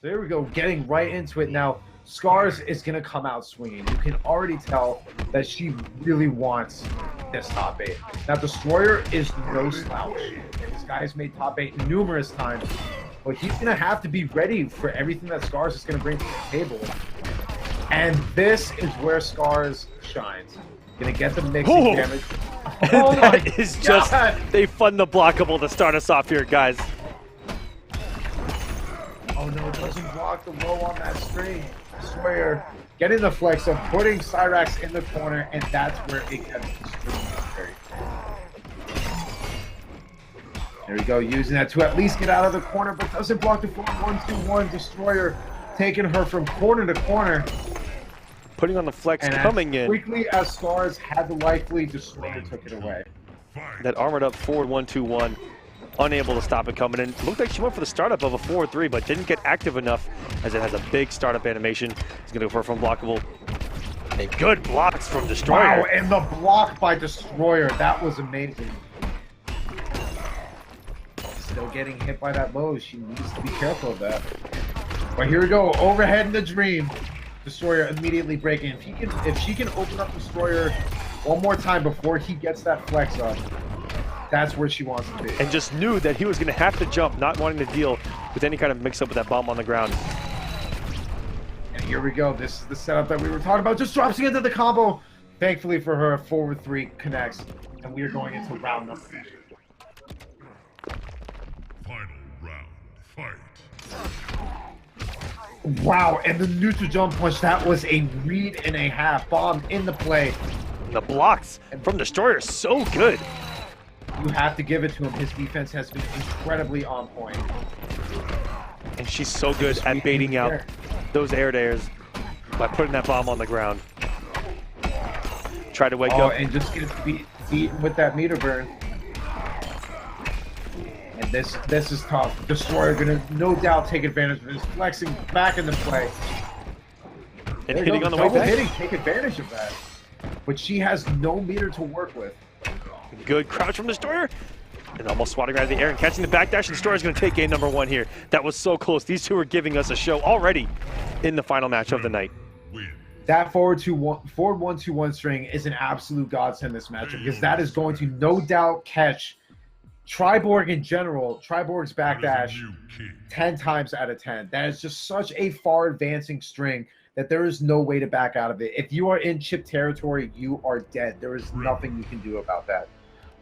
So here we go, getting right into it now. Scars is going to come out swinging. You can already tell that she really wants this top 8. Now, Destroyer is no slouch. This guy has made top 8 numerous times, but he's going to have to be ready for everything that Scars is going to bring to the table. And this is where Scars shines. Going to get the mixing damage. Oh that is just, they fund the blockable to start us off here, guys. Oh no, it doesn't block the low on that string. Destroyer getting the flex up, putting Cyrax in the corner, and that's where it gets extremely. There we go, using that to at least get out of the corner, but doesn't block the full 1-2-1. Destroyer taking her from corner to corner. Putting on the flex, and coming in. Quickly as Scars had the life lead, Destroyer took it away. That armored up forward 1-2-1. Unable to stop it coming in. Looked like she went for the startup of a 4-3, but didn't get active enough as it has a big startup animation. He's going to go for a blockable. And good blocks from Destroyer. Wow, and the block by Destroyer, that was amazing. Still getting hit by that low. She needs to be careful of that. But here we go, overhead in the dream. Destroyer immediately breaking. If she can open up Destroyer one more time before he gets that flex up, that's where she wants to be. And just knew that he was going to have to jump, not wanting to deal with any kind of mix-up with that bomb on the ground. And here we go. This is the setup that we were talking about. Just drops into the combo. Thankfully for her, forward 3 connects. And we are going into round number 2. Final round, fight. Wow, and the neutral jump punch, that was a read and a half. Bomb in the play. And the blocks from Destroyer, so good. You have to give it to him. His defense has been incredibly on point. And she's so good at baiting out those air-to-airs by putting that bomb on the ground. Try to wake up. And just gets beaten with that meter burn. And this is tough. Destroyer gonna no doubt take advantage of this. Flexing back into play. And hitting on the way back. Hitting, take advantage of that. But she has no meter to work with. Good crouch from Destroyer. And almost swatting right out of the air and catching the backdash. And Destroyer's going to take game number 1 here. That was so close. These two are giving us a show already in the final match of the night. That forward 1-2-1 string is an absolute godsend this matchup, because that is going to no doubt catch Triborg in general, Triborg's backdash 10 times out of 10. That is just such a far advancing string that there is no way to back out of it. If you are in chip territory, you are dead. There is nothing you can do about that.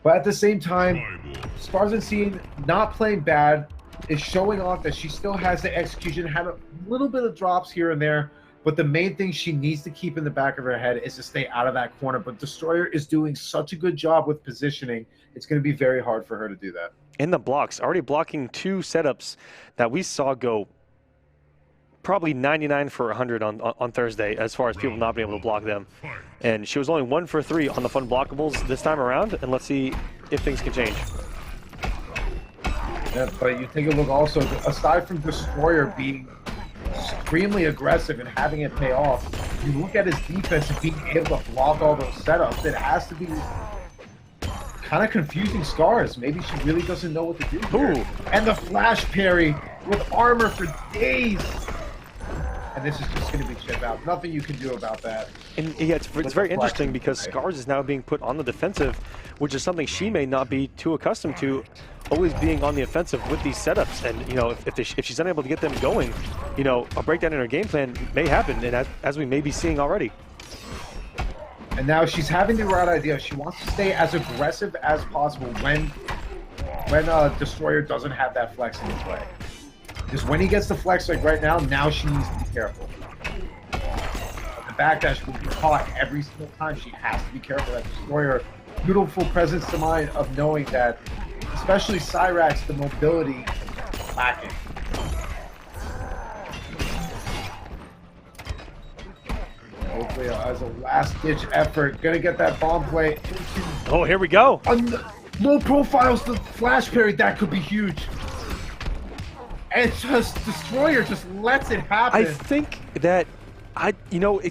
But at the same time, ScarsUnseen, not playing bad, is showing off that she still has the execution, had a little bit of drops here and there, but the main thing she needs to keep in the back of her head is to stay out of that corner. But Destroyer is doing such a good job with positioning, it's going to be very hard for her to do that. In the blocks, already blocking 2 setups that we saw go probably 99 for 100 on Thursday, as far as people not being able to block them. And she was only 1 for 3 on the fun blockables this time around, and let's see if things can change. Yeah, but you take a look also, aside from Destroyer being extremely aggressive and having it pay off, you look at his defense and being able to block all those setups. It has to be kind of confusing Scars. Maybe she really doesn't know what to do here. And the flash parry with armor for days. And this is just going to be chip out. Nothing you can do about that. And yeah, it's very interesting because Scars is now being put on the defensive, which is something she may not be too accustomed to, always being on the offensive with these setups. And, you know, if she's unable to get them going, you know, a breakdown in her game plan may happen, and as we may be seeing already. And now she's having the right idea. She wants to stay as aggressive as possible when Destroyer doesn't have that flex in his way. Because when he gets the flex like right now she needs to be careful. The backdash will be caught every single time. She has to be careful. That Destroyer, beautiful presence to mind of knowing that, especially Cyrax, the mobility is lacking. Hopefully, as a last-ditch effort, gonna get that bomb play. Oh, here we go. Low profiles, the flash parry, that could be huge. And just Destroyer just lets it happen. I think that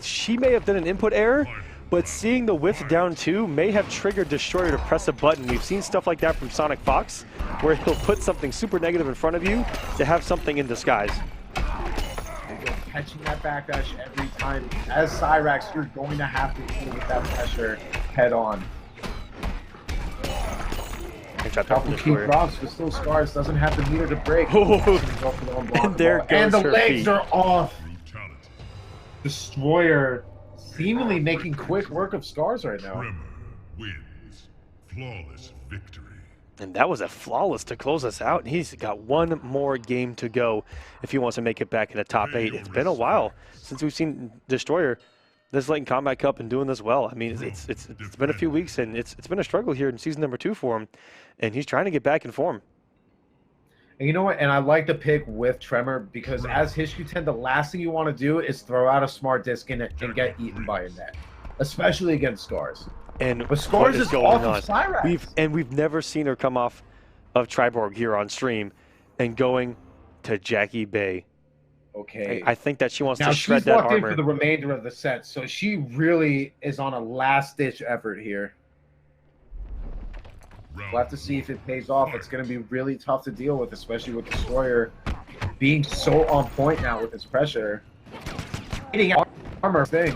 she may have done an input error, but seeing the whiff down 2 may have triggered Destroyer to press a button. We've seen stuff like that from SonicFox, where he'll put something super negative in front of you to have something in disguise. You're catching that backdash every time. As Cyrax, you're going to have to deal with that pressure head on. Couple key drops, but still Scars doesn't have the meter to break. And there goes and the her legs feet. are off. Destroyer seemingly making quick work of Scars right now. Tremor wins. Flawless victory. And that was a flawless to close us out. And he's got one more game to go if he wants to make it back in the top 8. It's been a while since we've seen Destroyer this late in Kombat Cup and doing this well. I mean, it's been a few weeks, and it's been a struggle here in season number 2 for him, and he's trying to get back in form. And you know what? And I like the pick with Tremor because as Hish-Q10, the last thing you want to do is throw out a smart disc and get eaten by a net, especially against Scars. And Scars what is going off on? of Cyrax. We've never seen her come off of Triborg here on stream and going to Jackie Bay. Okay. I think that she wants now to shred she's that locked armor. in for the remainder of the set, so she really is on a last-ditch effort here. We'll have to see if it pays off. It's going to be really tough to deal with, especially with Destroyer being so on point now with his pressure. Hitting armor thing.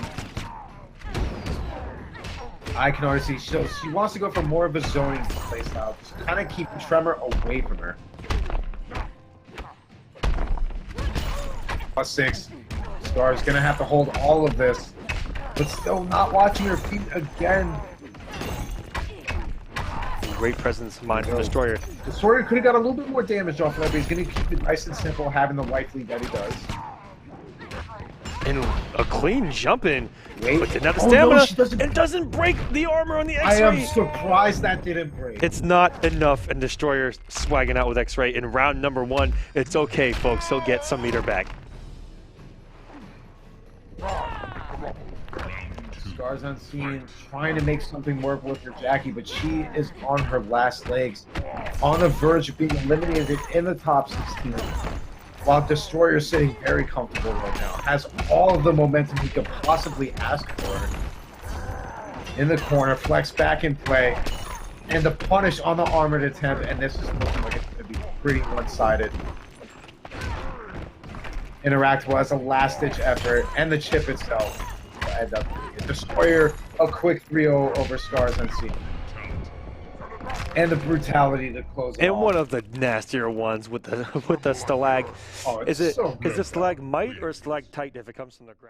I can already see. So she wants to go for more of a zoning playstyle, just kind of keep Tremor away from her. +6. Scar's going to have to hold all of this, but still not watching her feet again. Great presence of mind from Destroyer. Destroyer could have got a little bit more damage off of it, but he's going to keep it nice and simple, having the life lead that he does. And a clean jump in, Wait. but didn't have the Oh, stamina. no, she doesn't- It doesn't break the armor on the I X-ray. am surprised that didn't break. It's not enough, and Destroyer swagging out with X-ray in round number 1. It's okay, folks. He'll get some meter back. ScarsUnseen trying to make something work with her Jackie, but she is on her last legs, on the verge of being eliminated in the top 16. While Destroyer is sitting very comfortable right now, has all of the momentum he could possibly ask for. In the corner, flex back in play, and the punish on the armored attempt, and this is looking like it's going to be pretty one-sided. Interactable as a last-ditch effort, and the chip itself. End up Destroyer a quick 3-0 over ScarsUnseen. And the brutality to close it And off. one of the nastier ones with the stalag. Oh, it's is it so is it stalagmite or stalactite if it comes from the ground?